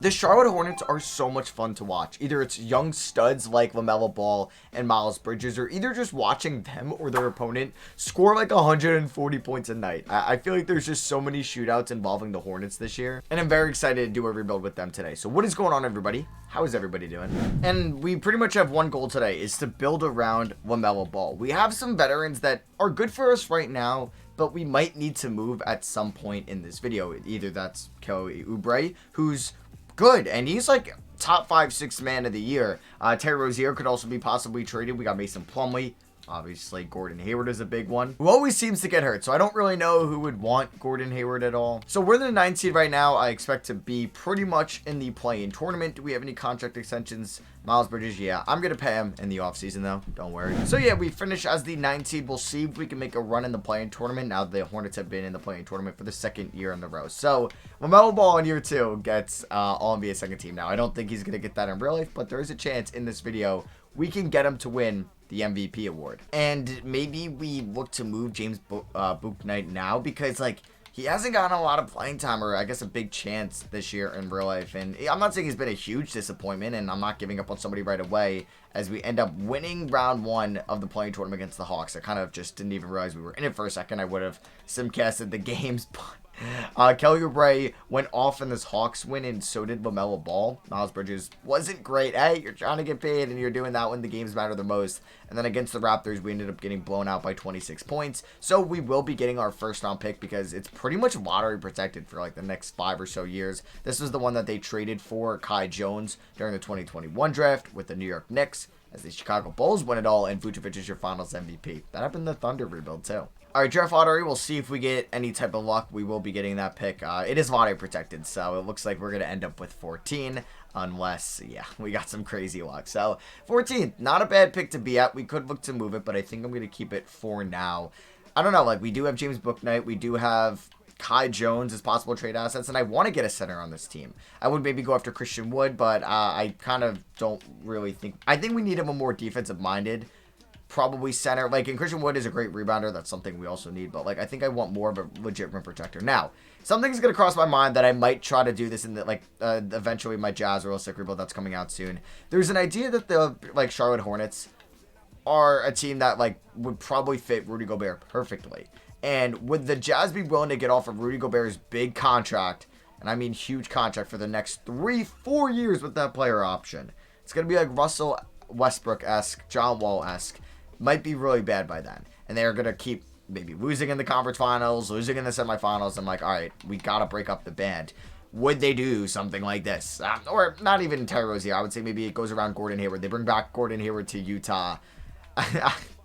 The Charlotte Hornets are so much fun to watch. Either it's young studs like LaMelo Ball and Miles Bridges, or either just watching them or their opponent score like 140 points a night. I feel like there's just so many shootouts involving the Hornets this year, and I'm very excited to do a rebuild with them today. So what is going on, everybody? How is everybody doing? And we pretty much have one goal today, is to build around LaMelo Ball. We have some veterans that are good for us right now, but we might need to move at some point in this video. Either that's Kelly Oubre, who's good, and he's like top 5-6 man of the year. Terry Rozier could also be possibly traded. We got Mason Plumlee. Obviously, Gordon Hayward is a big one, who always seems to get hurt, so I don't really know who would want Gordon Hayward at all. So we're the 9th seed right now. I expect to be pretty much in the play-in tournament. Do we have any contract extensions? Miles Bridges, yeah. I'm going to pay him in the offseason, though. Don't worry. So, yeah, we finish as the 9th seed. We'll see if we can make a run in the play-in tournament. Now the Hornets have been in the play-in tournament for the 2nd year in a row. So, LaMelo Ball in year 2 gets All-NBA second team. Now, I don't think he's going to get that in real life, but there is a chance in this video we can get him to win the MVP award. And maybe we look to move James Bouknight now, because like he hasn't gotten a lot of playing time, or I guess a big chance this year in real life. And I'm not saying he's been a huge disappointment, and I'm not giving up on somebody right away, as we end up winning round 1 of the play-in tournament against the Hawks. I kind of just didn't even realize we were in it for a second. I would have simcasted the games, but Kelly Oubre went off in this Hawks win, and so did LaMelo Ball. Miles Bridges wasn't great. Hey, you're trying to get paid, and you're doing that when the games matter the most. And then against the Raptors, we ended up getting blown out by 26 points. So we will be getting our first round pick, because it's pretty much lottery protected for like the next 5 or so years. This was the one that they traded for Kai Jones during the 2021 draft with the New York Knicks, as the Chicago Bulls win it all, and Vucevic is your finals MVP. That happened in the Thunder rebuild too. All right, draft lottery. We'll see if we get any type of luck. We will be getting that pick. It is lottery protected, so it looks like we're going to end up with 14, unless, yeah, we got some crazy luck. So 14, not a bad pick to be at. We could look to move it, but I think I'm going to keep it for now. I don't know. Like, we do have James Bouknight. We do have Kai Jones as possible trade assets, and I want to get a center on this team. I would maybe go after Christian Wood, but I kind of don't really think. I think we need him a more defensive-minded, probably center. Like, and Christian Wood is a great rebounder. That's something we also need. But, like, I think I want more of a legit rim protector. Now, something's going to cross my mind that I might try to do this in the, like, eventually my Jazz realistic rebuild that's coming out soon. There's an idea that the, like, Charlotte Hornets are a team that, like, would probably fit Rudy Gobert perfectly. And would the Jazz be willing to get off of Rudy Gobert's big contract, and I mean huge contract, for the next 3-4 years with that player option? It's going to be like Russell Westbrook-esque, John Wall-esque. Might be really bad by then. And they're going to keep maybe losing in the conference finals, losing in the semifinals. I'm like, all right, we got to break up the band. Would they do something like this? Or not even Terry Rozier. I would say maybe it goes around Gordon Hayward. They bring back Gordon Hayward to Utah.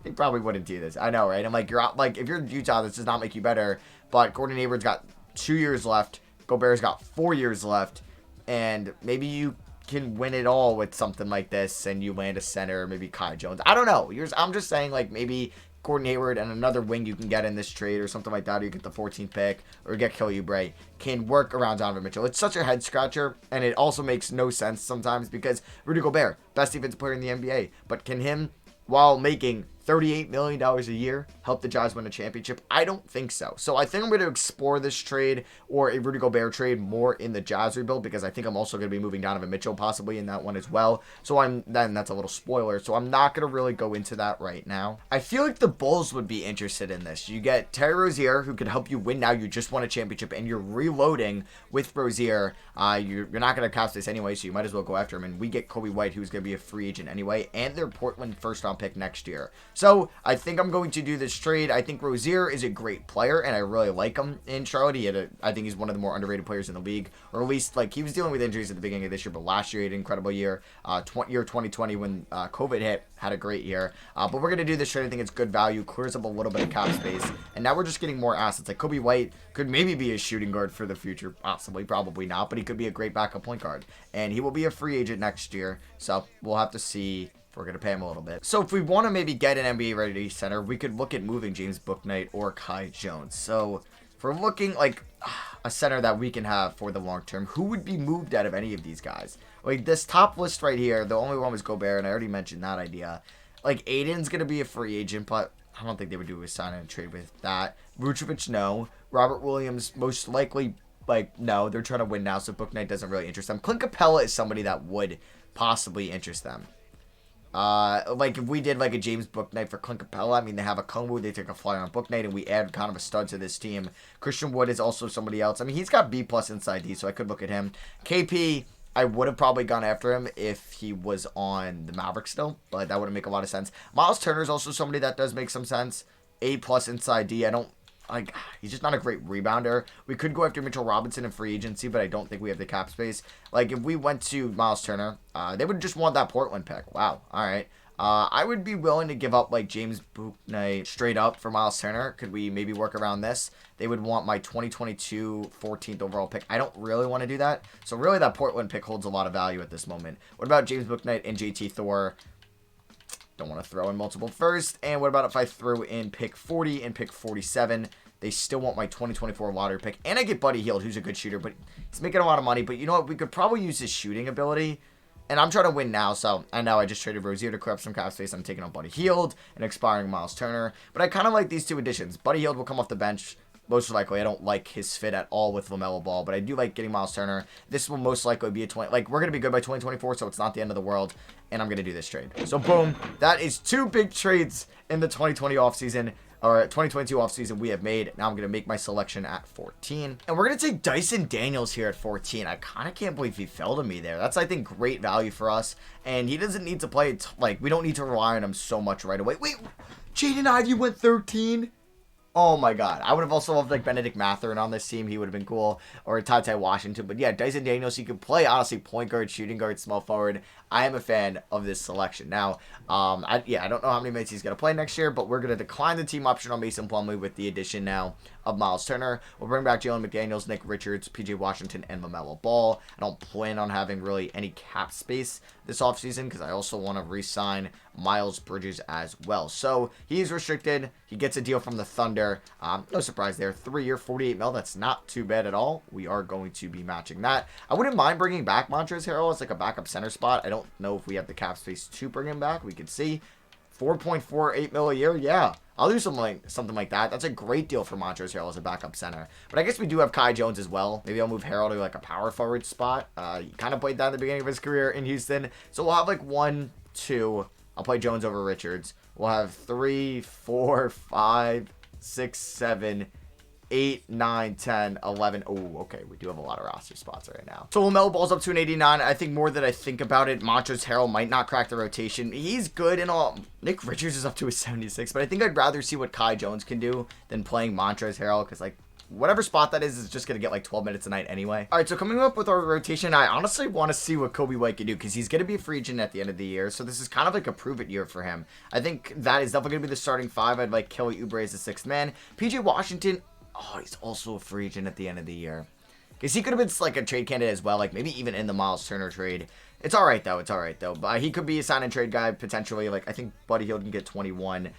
They probably wouldn't do this. I know, right? I'm like, you're out, like, if you're Utah, this does not make you better. But Gordon Hayward's got 2 years left. Gobert's got 4 years left. And maybe you can win it all with something like this, and you land a center, maybe Kai Jones. I don't know. I'm just saying, like, maybe Gordon Hayward and another wing you can get in this trade or something like that, or you get the 14th pick, or get Kelly Oubre, can work around Donovan Mitchell. It's such a head scratcher, and it also makes no sense sometimes, because Rudy Gobert, best defensive player in the NBA, but can him, while making $38 million a year, help the Jazz win a championship? I don't think so. So I think I'm going to explore this trade, or a Rudy Gobert trade, more in the Jazz rebuild, because I think I'm also going to be moving Donovan Mitchell possibly in that one as well. So that's a little spoiler. So I'm not going to really go into that right now. I feel like the Bulls would be interested in this. You get Terry Rozier, who could help you win now. You just won a championship, and you're reloading with Rozier. You're not going to cap space anyway, so you might as well go after him. And we get Kobe White, who's going to be a free agent anyway, and their Portland first round pick next year. So I think I'm going to do this trade. I think Rozier is a great player, and I really like him in Charlotte. I think he's one of the more underrated players in the league, or at least, like, he was dealing with injuries at the beginning of this year, but last year he had an incredible year. Year 2020, when COVID hit, had a great year. But we're going to do this trade. I think it's good value, clears up a little bit of cap space, and now we're just getting more assets. Like, Kobe White could maybe be a shooting guard for the future, possibly, probably not, but he could be a great backup point guard, and he will be a free agent next year, so we'll have to see. We're going to pay him a little bit. So if we want to maybe get an NBA-ready center, we could look at moving James Bouknight or Kai Jones. So if we're looking like a center that we can have for the long term, who would be moved out of any of these guys? Like, this top list right here, the only one was Gobert, and I already mentioned that idea. Like, Aiden's going to be a free agent, but I don't think they would do a sign and trade with that. Vucevic, no. Robert Williams, most likely like, no, they're trying to win now, so Book Knight doesn't really interest them. Clint Capella is somebody that would possibly interest them. Like, if we did, like, a James Book Knight for Clint Capella, I mean, they have a Kungwu, they take a flyer on Book Knight, and we add kind of a stud to this team. Christian Wood is also somebody else. I mean, he's got B+ inside D, so I could look at him. KP, I would have probably gone after him if he was on the Mavericks still, but that wouldn't make a lot of sense. Miles Turner is also somebody that does make some sense. A+ inside D. I don't, like, he's just not a great rebounder. We could go after Mitchell Robinson in free agency, but I don't think we have the cap space. Like, if we went to Miles Turner, they would just want that Portland pick. Wow. All right. I would be willing to give up, like, James Book Knight straight up for Miles Turner. Could we maybe work around this? They would want my 2022 14th overall pick. I don't really want to do that. So, really, that Portland pick holds a lot of value at this moment. What about James Book Knight and JT Thor? Don't want to throw in multiple first. And what about if I threw in pick 40 and pick 47? They still want my 2024 lottery pick. And I get Buddy Hield, who's a good shooter, but he's making a lot of money. But you know what? We could probably use his shooting ability. And I'm trying to win now, so I know I just traded Rozier to clear up some cap space. I'm taking on Buddy Hield and expiring Miles Turner. But I kind of like these two additions. Buddy Hield will come off the bench. Most likely, I don't like his fit at all with LaMelo Ball, but I do like getting Miles Turner. This will most likely be a 20. Like, we're going to be good by 2024, so it's not the end of the world, and I'm going to do this trade. So, boom. That is 2 big trades in the 2020 offseason, or 2022 offseason we have made. Now I'm going to make my selection at 14. And we're going to take Dyson Daniels here at 14. I kind of can't believe he fell to me there. That's, I think, great value for us, and he doesn't need to play, like, we don't need to rely on him so much right away. Wait, Jaden Ivey went 13? Oh my god. I would have also loved like Benedict Mathurin on this team. He would have been cool. Or Ty Washington. But yeah, Dyson Daniels, he could play honestly point guard, shooting guard, small forward. I am a fan of this selection. Now, I don't know how many minutes he's going to play next year, but we're going to decline the team option on Mason Plumlee with the addition now of Miles Turner. We'll bring back Jalen McDaniels, Nick Richards, PJ Washington, and LaMelo Ball. I don't plan on having really any cap space this offseason because I also want to re-sign Miles Bridges as well. So he is restricted. He gets a deal from the Thunder. No surprise there. 3-year, $48 million. That's not too bad at all. We are going to be matching that. I wouldn't mind bringing back Montrezl Harrell as like a backup center spot. I don't know if we have the cap space to bring him back. We could see. 4.48 mil a year. Yeah, I'll do something like that. That's a great deal for Montrezl Harrell as a backup center. But I guess we do have Kai Jones as well. Maybe I'll move Harrell to like a power forward spot. He kind of played that at the beginning of his career in Houston. So we'll have like 1, 2. I'll play Jones over Richards. We'll have 3, 4, 5, 6, 7, 8, 9, 10, 11. Oh, okay. We do have a lot of roster spots right now. So LaMelo Ball's up to an 89. I think more that I think about it, Montrezl Harrell might not crack the rotation. He's good and all. Nick Richards is up to a 76, but I think I'd rather see what Kai Jones can do than playing Montrezl Harrell because, like, whatever spot that is just going to get like 12 minutes a night anyway. All right, so coming up with our rotation, I honestly want to see what Kobe White can do because he's going to be a free agent at the end of the year. So this is kind of like a prove-it year for him. I think that is definitely going to be the starting 5. I'd like Kelly Oubre as the 6th man. PJ Washington, oh, he's also a free agent at the end of the year. Because he could have been like a trade candidate as well, like maybe even in the Miles Turner trade. It's all right, though. It's all right, though. But he could be a sign-and-trade guy, potentially. Like, I think Buddy Hield can get 21.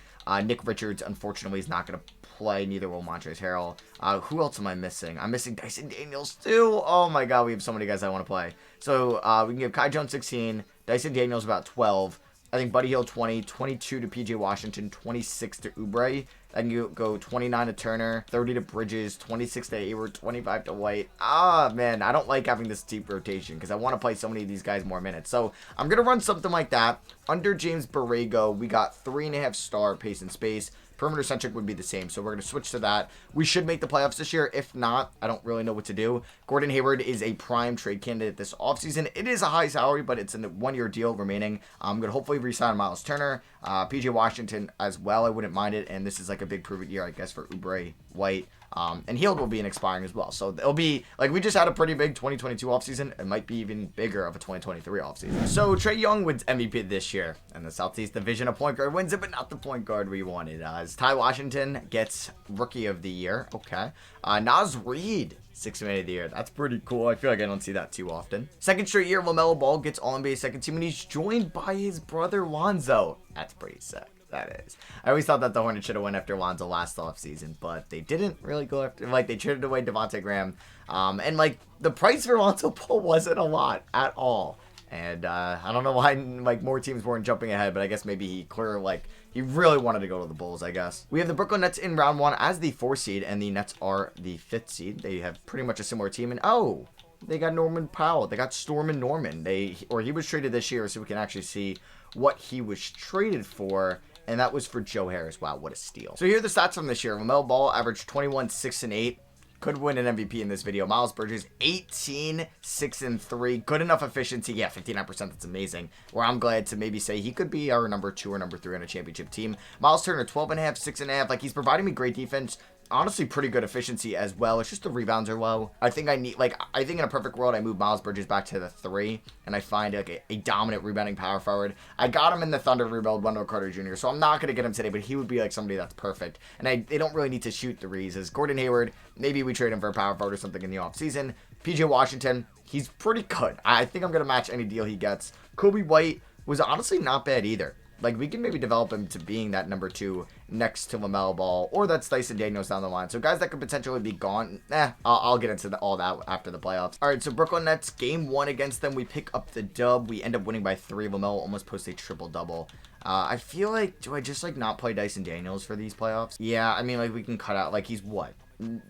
Nick Richards, unfortunately, is not going to play. Neither will Montrezl Harrell. Who else am I missing? I'm missing Dyson Daniels, too. Oh, my God. We have so many guys I want to play. So, we can give Kai Jones 16. Dyson Daniels about 12. I think Buddy Hield 20, 22 to PJ Washington, 26 to Oubre. Then you go 29 to Turner, 30 to Bridges, 26 to Hayward, 25 to White. Ah, man, I don't like having this deep rotation because I want to play so many of these guys more minutes. So I'm going to run something like that. Under James Borrego, we got 3.5 star pace and space. Perimeter centric would be the same, so we're going to switch to that. We should make the playoffs this year. If not, I don't really know what to do. Gordon Hayward is a prime trade candidate this offseason. It is a high salary, but it's a 1-year deal remaining. I'm going to hopefully re-sign Miles Turner, PJ Washington as well. I wouldn't mind it, and this is like a big prove-it year, I guess, for Oubre, White, and Hield will be an expiring as well. So it'll be, like, we just had a pretty big 2022 offseason. It might be even bigger of a 2023 offseason. So Trae Young wins MVP this year, and the Southeast Division of point guard wins it, but not the point guard we wanted. As Ty Washington gets Rookie of the Year. Okay. Naz Reid, 6th Man of the Year. That's pretty cool. I feel like I don't see that too often. Second straight year, LaMelo Ball gets All-NBA second team, and he's joined by his brother Lonzo. That's pretty sick. That is. I always thought that the Hornets should have went after Lonzo last offseason, but they didn't really go after, like, they traded away Devontae Graham. And, like, the price for Lonzo Ball wasn't a lot at all. And I don't know why like more teams weren't jumping ahead, but I guess maybe he really wanted to go to the Bulls, I guess. We have the Brooklyn Nets in round 1 as the 4th seed, and the Nets are the 5th seed. They have pretty much a similar team, and oh, they got Norman Powell. They got Stormin Norman. He was traded this year, so we can actually see what he was traded for. And that was for Joe Harris. Wow, what a steal. So here are the stats from this year. LaMelo Ball averaged 21, 6, and 8. Could win an MVP in this video. Miles Bridges, 18, 6, and 3. Good enough efficiency. Yeah, 59%. That's amazing. Where I'm glad to maybe say he could be our number 2 or number 3 on a championship team. Miles Turner, 12.5, 6.5. Like, he's providing me great defense. Honestly, pretty good efficiency as well. It's just the rebounds are low. I think in a perfect world, I move Miles Bridges back to the 3, and I find like a dominant rebounding power forward. I got him in the Thunder rebuild, Wendell Carter Jr., so I'm not going to get him today, but he would be like somebody that's perfect. And they don't really need to shoot threes. As Gordon Hayward, maybe we trade him for a power forward or something in the offseason. PJ Washington, he's pretty good. I think I'm going to match any deal he gets. Kobe White was honestly not bad either. Like, we can maybe develop him to being that number 2 next to LaMelo Ball, or that's Dyson Daniels down the line. So guys that could potentially be gone, I'll get into all that after the playoffs. All right, so Brooklyn Nets, game 1 against them. We pick up the dub. We end up winning by 3. LaMelo almost posts a triple-double. I feel like, do I just, like, not play Dyson Daniels for these playoffs? Yeah, I mean, like, we can cut out, like, he's what?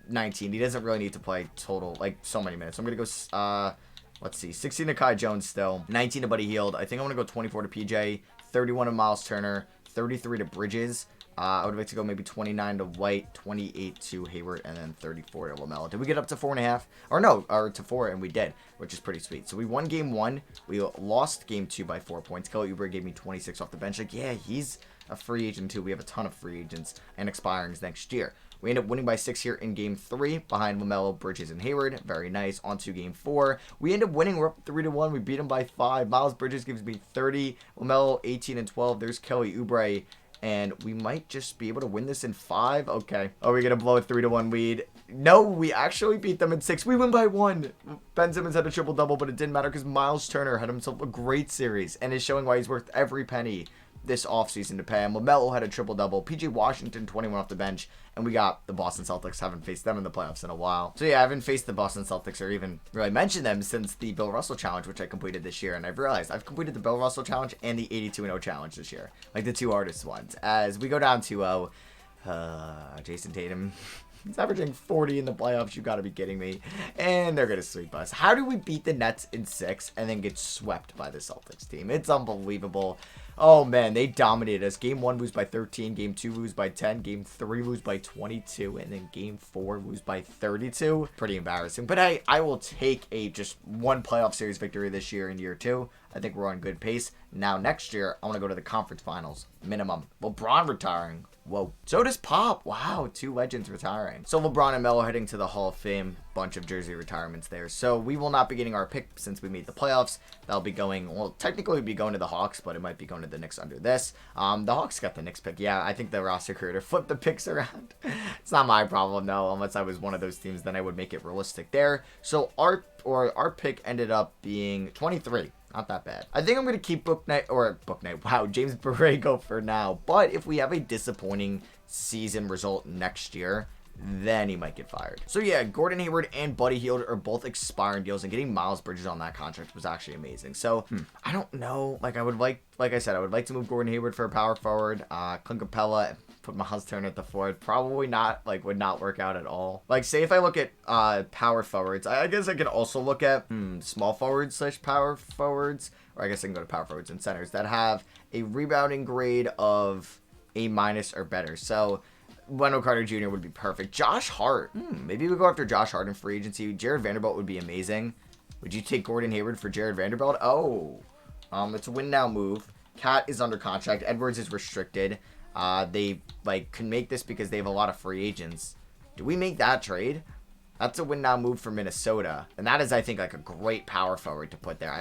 19. He doesn't really need to play total, like, so many minutes. I'm going to go, let's see, 16 to Kai Jones still, 19 to Buddy Hield. I think I'm going to go 24 to PJ, 31 to Miles Turner, 33 to Bridges. I would like to go maybe 29 to White, 28 to Hayward, and then 34 to LaMelo. Did we get up to 4.5? Or no, or to 4, and we did, which is pretty sweet. So we won game 1. We lost game 2 by 4 points. Kelly Oubre gave me 26 off the bench. Like, yeah, he's a free agent too. We have a ton of free agents and expirings next year. We end up winning by 6 here in game 3 behind LaMelo, Bridges, and Hayward. Very nice. On to game 4. We end up winning. We're up 3-1. We beat him by 5. Miles Bridges gives me 30. LaMelo, 18 and 12. There's Kelly Oubre. And we might just be able to win this in 5. Okay. Are we going to blow a 3-1 lead? No, we actually beat them in 6. We win by 1. Ben Simmons had a triple-double, but it didn't matter because Miles Turner had himself a great series and is showing why he's worth every penny this offseason to pay him. LaMelo had a triple-double. PJ Washington, 21 off the bench. And we got the Boston Celtics. Haven't faced them in the playoffs in a while. So yeah, I haven't faced the Boston Celtics or even really mentioned them since the Bill Russell Challenge, which I completed this year. And I've realized I've completed the Bill Russell Challenge and the 82-0 Challenge this year. Like the 2 hardest ones. As we go down 2-0, Jason Tatum... He's averaging 40 in the playoffs. You got to be kidding me. And they're going to sweep us. How do we beat the Nets in 6 and then get swept by the Celtics team? It's unbelievable. Oh, man, they dominated us. Game 1 lose by 13. Game 2 lose by 10. Game 3 lose by 22. And then Game 4 lose by 32. Pretty embarrassing. But hey, I will take a just 1 playoff series victory this year in year 2. I think we're on good pace. Now, next year, I want to go to the conference finals. Minimum. LeBron retiring. Whoa. So does Pop. Wow, 2 legends retiring. So LeBron and Melo heading to the Hall of Fame. Bunch of jersey retirements there. So we will not be getting our pick since we made the playoffs. That'll be going, well, technically we'd be going to the Hawks, but it might be going to the Knicks under this. The Hawks got the Knicks pick. Yeah, I think the roster creator flipped the picks around. It's not my problem, no. Unless I was one of those teams, then I would make it realistic there. So our pick ended up being 23. Not that bad. I think I'm going to keep wow, James Borrego for now. But if we have a disappointing season result next year, then he might get fired. So yeah, Gordon Hayward and Buddy Hield are both expiring deals, and getting Miles Bridges on that contract was actually amazing. So I don't know. Like I said, I would like to move Gordon Hayward for a power forward. Clint Capella, put Miles Turner at the 4th. Probably not, would not work out at all. Like, say if I look at power forwards, I guess I could also look at small forwards / power forwards, or I guess I can go to power forwards and centers that have a rebounding grade of A- or better. So Wendell Carter Jr. would be perfect. Josh Hart. Maybe we go after Josh Hart in free agency. Jared Vanderbilt would be amazing. Would you take Gordon Hayward for Jared Vanderbilt? Oh. It's a win now move. Cat is under contract. Edwards is restricted. They can make this because they have a lot of free agents. Do we make that trade? That's a win now move for Minnesota. And that is, I think, like a great power forward to put there.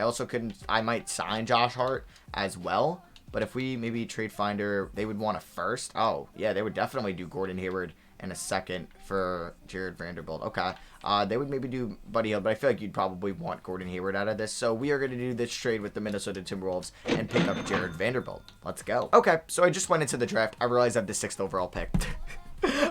I might sign Josh Hart as well. But if we maybe trade Finder, they would want a first. Oh, yeah, they would definitely do Gordon Hayward and a second for Jared Vanderbilt. Okay. They would maybe do Buddy Hield, but I feel like you'd probably want Gordon Hayward out of this. So we are going to do this trade with the Minnesota Timberwolves and pick up Jared Vanderbilt. Let's go. Okay, so I just went into the draft. I realized I have the 6th overall pick.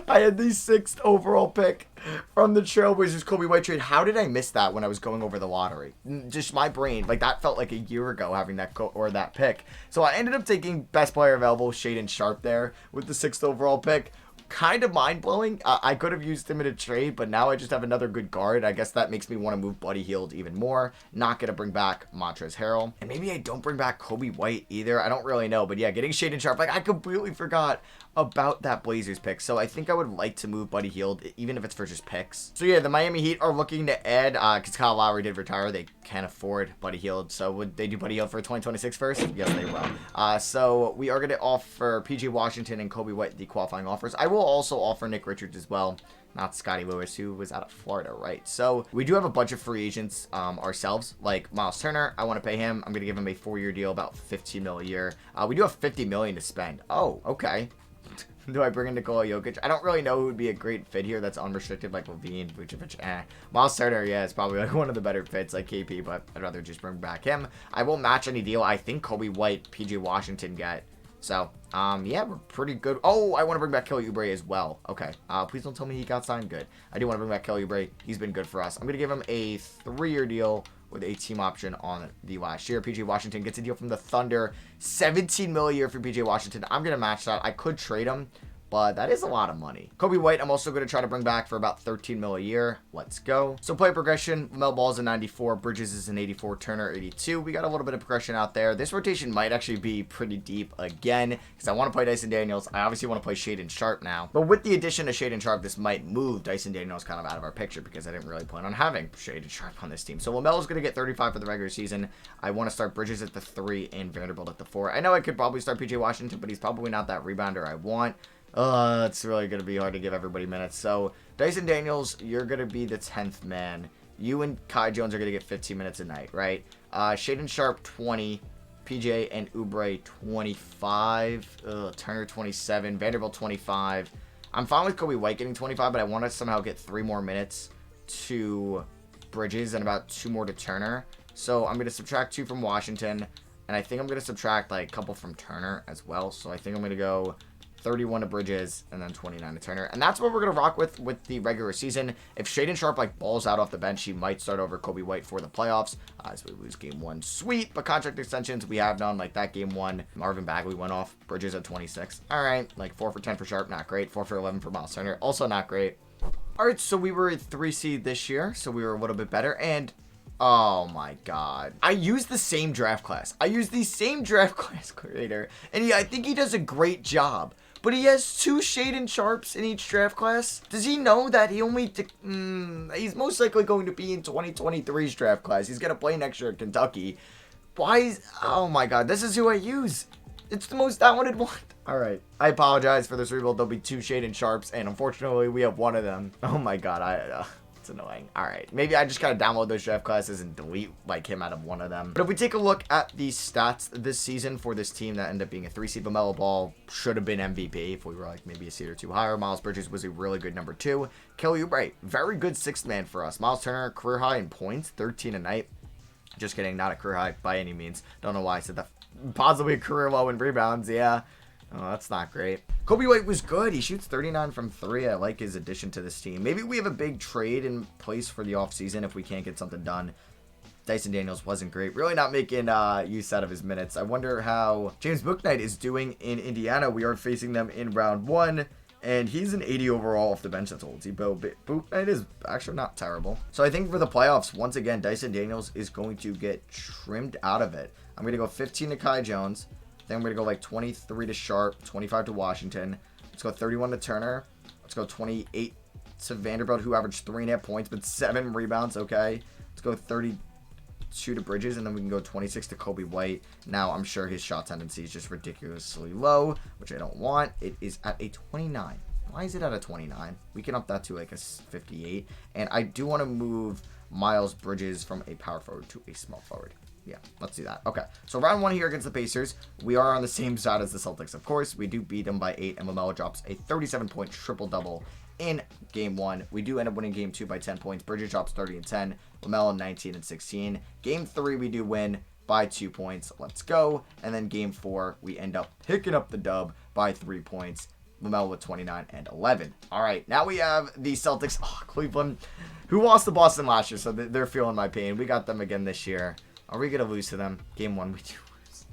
I had the 6th overall pick. from the Trailblazers Kobe White trade. How did I miss that when I was going over the lottery? Just my brain, like that felt like a year ago having that pick. So I ended up taking best player available, Shaedon Sharpe there with the 6th overall pick. Kind of mind-blowing. I could have used him in a trade, but now I just have another good guard. I guess that makes me want to move Buddy Hield even more. Not going to bring back Montrezl Harrell. And maybe I don't bring back Kobe White either. I don't really know. But yeah, getting Shaedon Sharpe, like I completely forgot about that Blazers pick. So I think I would like to move Buddy Hield, even if it's for just picks. So yeah, the Miami Heat are looking to add, because Kyle Lowry did retire, they can't afford Buddy Hield. So would they do Buddy Hield for 2026 first? Yes, they will. So we are going to offer PJ Washington and Kobe White the qualifying offers. I will also offer Nick Richards as well. Not Scotty Lewis, who was out of Florida, right? So we do have a bunch of free agents ourselves, like Miles Turner. I want to pay him. I'm going to give him a 4-year deal, about $15 million a year. We do have $50 million to spend. Oh, okay. Do I bring in Nikola Jokic? I don't really know who would be a great fit here that's unrestricted, like Levine, Vucevic, Miles Turner, yeah, it's probably like one of the better fits, like KP, but I'd rather just bring back him. I won't match any deal. I think Kobe White, PJ Washington get. So, yeah, we're pretty good. Oh, I want to bring back Kelly Oubre as well. Okay. Please don't tell me he got signed. Good. I do want to bring back Kelly Oubre. He's been good for us. I'm going to give him a 3-year deal with a team option on the last year. PJ Washington gets a deal from the Thunder. $17 million a year for PJ Washington. I'm going to match that. I could trade him, but that is a lot of money. Kobe White, I'm also going to try to bring back for about $13 million a year. Let's go. So player progression, LaMelo Ball is a 94, Bridges is an 84, Turner 82. We got a little bit of progression out there. This rotation might actually be pretty deep again, because I want to play Dyson Daniels. I obviously want to play Shaedon Sharpe now. But with the addition of Shaedon Sharpe, this might move Dyson Daniels kind of out of our picture, because I didn't really plan on having Shaedon Sharpe on this team. So LaMelo's going to get 35 for the regular season. I want to start Bridges at the 3 and Vanderbilt at the 4. I know I could probably start PJ Washington, but he's probably not that rebounder I want. It's really going to be hard to give everybody minutes. So, Dyson Daniels, you're going to be the 10th man. You and Kai Jones are going to get 15 minutes a night, right? Shaedon Sharpe, 20. PJ and Oubre, 25. Turner, 27. Vanderbilt, 25. I'm fine with Kobe White getting 25, but I want to somehow get 3 more minutes to Bridges and about 2 more to Turner. So, I'm going to subtract 2 from Washington. And I think I'm going to subtract, like, a couple from Turner as well. So, I think I'm going to go 31 to Bridges, and then 29 to Turner. And that's what we're going to rock with the regular season. If Shaedon Sharpe, like, balls out off the bench, he might start over Kobe White for the playoffs. As we lose game 1. Sweet, but contract extensions, we have none. Like, that game 1, Marvin Bagley went off. Bridges at 26. All right, like, 4 for 10 for Sharpe, not great. 4 for 11 for Miles Turner, also not great. All right, so we were at 3 seed this year, so we were a little bit better. And oh my god. I used the same draft class. I used the same draft class creator. And yeah, I think he does a great job. But he has 2 Shaedon Sharpes in each draft class. Does he know that he only... he's most likely going to be in 2023's draft class. He's going to play next year at Kentucky. Why is... oh my god, this is who I use. It's the most downloaded one. Alright, I apologize for this rebuild. There'll be 2 Shaedon Sharpes, and unfortunately, we have one of them. Oh my god, it's annoying. Alright, maybe I just gotta download those draft classes and delete, like, him out of one of them. But if we take a look at the stats this season for this team that ended up being a 3 seed, LaMelo Ball should have been MVP if we were, like, maybe a seed or 2 higher. Miles Bridges was a really good number 2. Kelly Oubre, very good 6th man for us. Miles Turner, career high in points, 13 a night. Just kidding, not a career high by any means. Don't know why I said that. Possibly a career low in rebounds, yeah. Oh, that's not great. Kobe White was good. He shoots 39 from 3. I like his addition to this team. Maybe we have a big trade in place for the offseason if we can't get something done. Dyson Daniels wasn't great. Really not making use out of his minutes. I wonder how James Bouknight is doing in Indiana. We are facing them in round 1. And he's an 80 overall off the bench. That's old. Bouknight is actually not terrible. So I think for the playoffs, once again, Dyson Daniels is going to get trimmed out of it. I'm going to go 15 to Kai Jones. Then I'm going to go like 23 to Sharpe, 25 to Washington. Let's go 31 to Turner. Let's go 28 to Vanderbilt, who averaged 3.5 points, but 7 rebounds. Okay. Let's go 32 to Bridges, and then we can go 26 to Kobe White. Now, I'm sure his shot tendency is just ridiculously low, which I don't want. It is at a 29. Why is it at a 29? We can up that to like a 58. And I do want to move Miles Bridges from a power forward to a small forward. Yeah, let's do that. Okay, so round 1 here against the Pacers. We are on the same side as the Celtics, of course. We do beat them by 8, and LaMelo drops a 37-point triple-double in game 1. We do end up winning game 2 by 10 points. Bridges drops 30 and 10. LaMelo 19 and 16. Game 3, we do win by 2 points. Let's go. And then game 4, we end up picking up the dub by 3 points. LaMelo with 29 and 11. All right, now we have the Celtics. Oh, Cleveland, who lost to Boston last year, so they're feeling my pain. We got them again this year. Are we going to lose to them? Game 1, we do lose.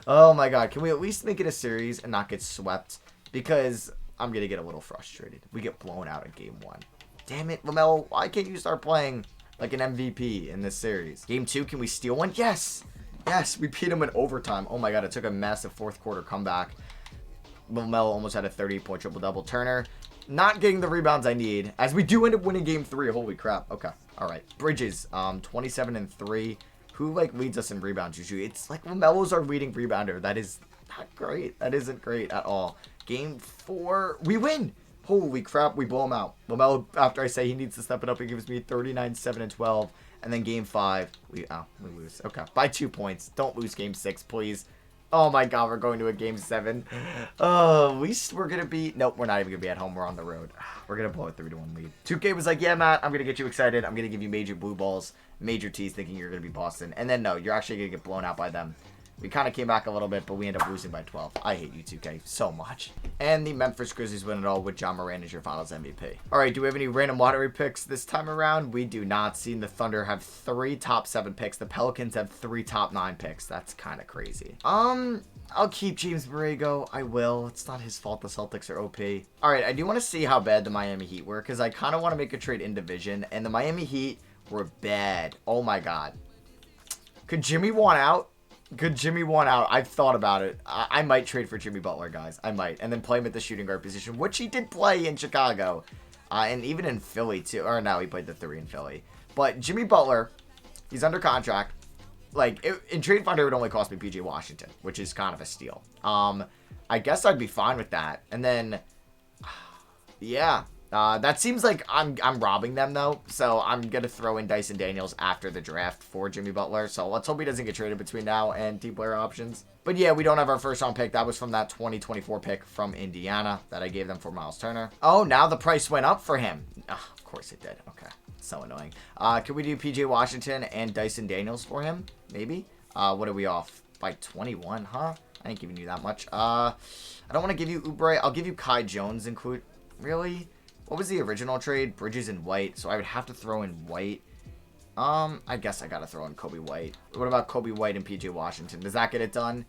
Oh, my God. Can we at least make it a series and not get swept? Because I'm going to get a little frustrated. We get blown out in Game 1. Damn it, LaMelo. Why can't you start playing like an MVP in this series? Game 2, can we steal one? Yes. Yes, we beat them in overtime. Oh, my God. It took a massive fourth quarter comeback. LaMelo almost had a 30-point triple-double. Turner not getting the rebounds I need, as we do end up winning Game 3. Holy crap. Okay. All right. Bridges, 27 and 3. Who, like, leads us in rebounds usually? It's like LaMelo's our leading rebounder. That is not great. That isn't great at all. Game 4, we win. Holy crap, we blow him out. LaMelo, after I say he needs to step it up, he gives me 39, 7, and 12. And then Game 5, we lose. Okay, by 2 points. Don't lose Game 6, please. Oh my God, we're going to a Game 7. At least we're going to be... Nope, we're not even going to be at home. We're on the road. We're going to blow a 3-1 lead. 2K was like, yeah, Matt, I'm going to get you excited. I'm going to give you major blue balls, major T's, thinking you're going to be Boston. And then, no, you're actually going to get blown out by them. We kind of came back a little bit, but we end up losing by 12. I hate you, 2K, so much. And the Memphis Grizzlies win it all with John Moran as your finals MVP. All right, do we have any random lottery picks this time around? We do not. Seeing the Thunder have 3 top 7 picks. The Pelicans have 3 top 9 picks. That's kind of crazy. I'll keep James Borrego. I will. It's not his fault the Celtics are OP. All right, I do want to see how bad the Miami Heat were, because I kind of want to make a trade in division, and the Miami Heat were bad. Oh, my God. Could Jimmy want out? Could Jimmy want out? I've thought about it. I might trade for Jimmy Butler, guys. I might. And then play him at the shooting guard position, which he did play in Chicago. And even in Philly, too. Or no, he played the 3 in Philly. But Jimmy Butler, he's under contract. Like, in Trade Finder, it would only cost me PJ Washington, which is kind of a steal. I guess I'd be fine with that. And then, yeah. That seems like I'm robbing them, though. So I'm going to throw in Dyson Daniels after the draft for Jimmy Butler. So let's hope he doesn't get traded between now and team player options. But yeah, we don't have our first round pick. That was from that 2024 pick from Indiana that I gave them for Miles Turner. Oh, now the price went up for him. Oh, of course it did. Okay. So annoying. Can we do PJ Washington and Dyson Daniels for him? Maybe. What are we off? By 21, huh? I ain't giving you that much. I don't want to give you Oubre. I'll give you Kai Jones include. Really? What was the original trade? Bridges and White. So I would have to throw in White. I guess I got to throw in Kobe White. What about Kobe White and PJ Washington? Does that get it done?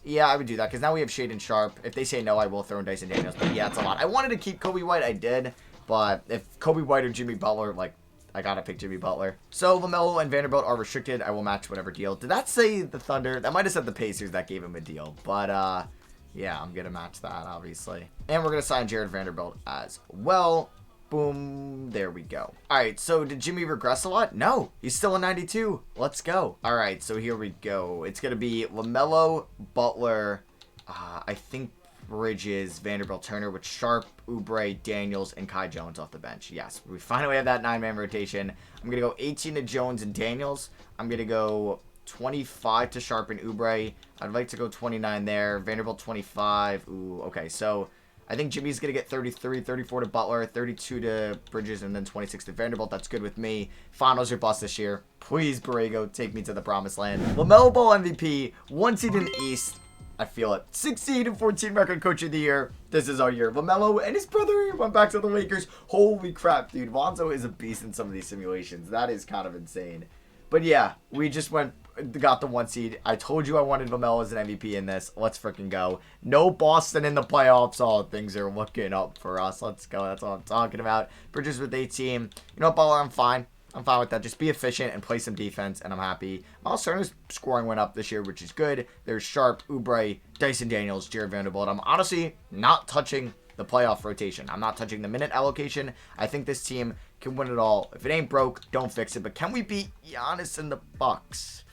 Yeah, I would do that. Because now we have Shaedon Sharpe. If they say no, I will throw in Dyson Daniels. But yeah, it's a lot. I wanted to keep Kobe White. I did. But if Kobe White or Jimmy Butler, like, I got to pick Jimmy Butler. So LaMelo and Vanderbilt are restricted. I will match whatever deal. Did that say the Thunder? That might have said the Pacers that gave him a deal. But, yeah, I'm going to match that, obviously. And we're going to sign Jared Vanderbilt as well. Boom. There we go. All right, so did Jimmy regress a lot? No, he's still a 92. Let's go. All right, so here we go. It's going to be LaMelo, Butler, I think Bridges, Vanderbilt, Turner with Sharpe, Oubre, Daniels, and Kai Jones off the bench. Yes, we finally have that 9-man rotation. I'm going to go 18 to Jones and Daniels. I'm going to go 25 to Sharpe and Oubre. I'd like to go 29 there. Vanderbilt 25. Ooh, okay. So I think Jimmy's going to get 33, 34 to Butler, 32 to Bridges, and then 26 to Vanderbilt. That's good with me. Finals or bust this year. Please, Borrego, take me to the promised land. LaMelo Ball MVP, 1 seed in the East. I feel it. 16 and 14 record coach of the year. This is our year. LaMelo and his brother went back to the Lakers. Holy crap, dude. Lonzo is a beast in some of these simulations. That is kind of insane. But yeah, we just got the 1 seed. I told you I wanted LaMelo as an MVP in this. Let's freaking go. No Boston in the playoffs. Oh, things are looking up for us. Let's go. That's all I'm talking about. Bridges with 18. You know what, Butler? I'm fine. I'm fine with that. Just be efficient and play some defense, and I'm happy. Miles Turner's scoring went up this year, which is good. There's Sharpe, Oubre, Dyson Daniels, Jared Vanderbilt. I'm honestly not touching the playoff rotation. I'm not touching the minute allocation. I think this team can win it all. If it ain't broke, don't fix it. But can we beat Giannis and the Bucks?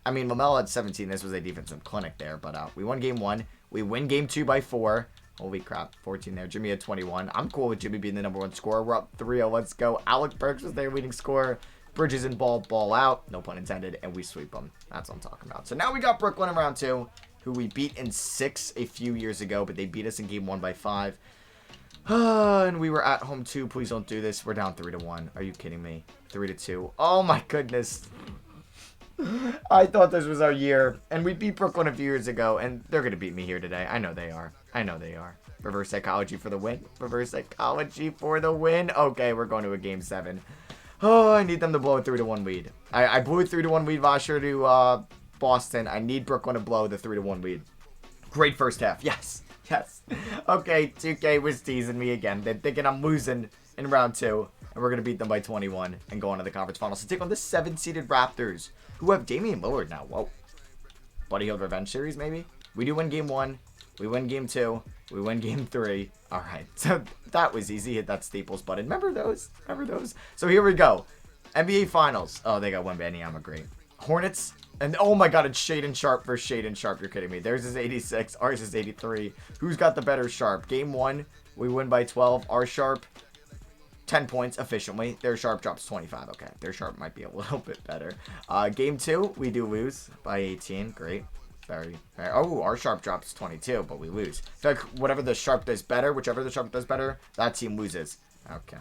I mean, LaMelo had 17. This was a defensive clinic there. But we won game 1. We win game 2 by 4. Holy crap, 14 there. Jimmy had 21. I'm cool with Jimmy being the number 1 scorer. We're up 3-0. Let's go. Alec Burks was their leading scorer. Bridges and ball out. No pun intended. And we sweep them. That's what I'm talking about. So now we got Brooklyn in round 2, who we beat in 6 a few years ago. But they beat us in game 1 by 5. And we were at home too. Please don't do this. We're down 3-1. Are you kidding me? 3-2. Oh my goodness. I thought this was our year, and we beat Brooklyn a few years ago, and they're going to beat me here today. I know they are. I know they are. Reverse psychology for the win. Reverse psychology for the win. Okay, we're going to a game 7. Oh, I need them to blow a 3-1 lead. I blew a 3-1 lead last year to Boston. I need Brooklyn to blow the 3-1 lead. Great first half. Yes. Yes. Okay, 2K was teasing me again. They're thinking I'm losing in round 2. And we're going to beat them by 21 and go on to the conference finals to take on the 7-seeded Raptors, who have Damian Lillard now. Whoa. Buddy Hield Revenge Series, maybe? We do win game 1. We win game 2. We win game 3. All right. So that was easy. Hit that Staples button. Remember those? Remember those? So here we go. NBA Finals. Oh, they got Wembanyama. Great. Hornets. And oh my god, it's Shaedon Sharpe versus Shaedon Sharpe. You're kidding me. Theirs is 86. Ours is 83. Who's got the better Sharpe? Game 1, we win by 12. Our Sharpe, 10 points efficiently. Their Sharpe drops 25. Okay, their Sharpe might be a little bit better. Game 2, we do lose by 18. Great. Very. Oh, our Sharpe drops 22, but we lose. So like whatever the Sharpe does better, whichever the Sharpe does better, that team loses. Okay.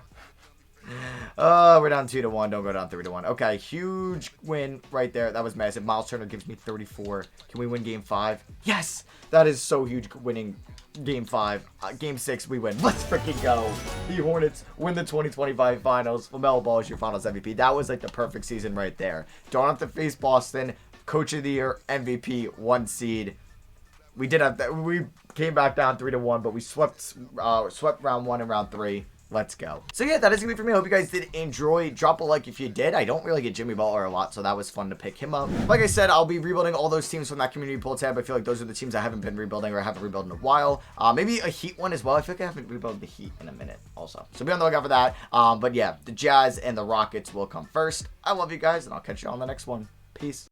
We're down 2-1. Don't go down 3-1. Okay, huge win right there. That was massive. Miles Turner gives me 34. Can we win game 5? Yes! That is so huge, winning game 5. Game 6, we win. Let's freaking go. The Hornets win the 2025 finals. LaMelo Ball is your finals MVP. That was like the perfect season right there. Don't have to face Boston. Coach of the Year, MVP, 1 seed. We did have that. We came back down 3-1, but we swept round 1 and round 3. Let's go. So yeah, that is going to be for me. I hope you guys did enjoy. Drop a like if you did. I don't really get Jimmy Butler a lot, so that was fun to pick him up. Like I said, I'll be rebuilding all those teams from that community pool tab. I feel like those are the teams I haven't been rebuilding or I haven't rebuilt in a while. Maybe a Heat one as well. I feel like I haven't rebuilt the Heat in a minute also. So be on the lookout for that. But yeah, the Jazz and the Rockets will come first. I love you guys, and I'll catch you on the next one. Peace.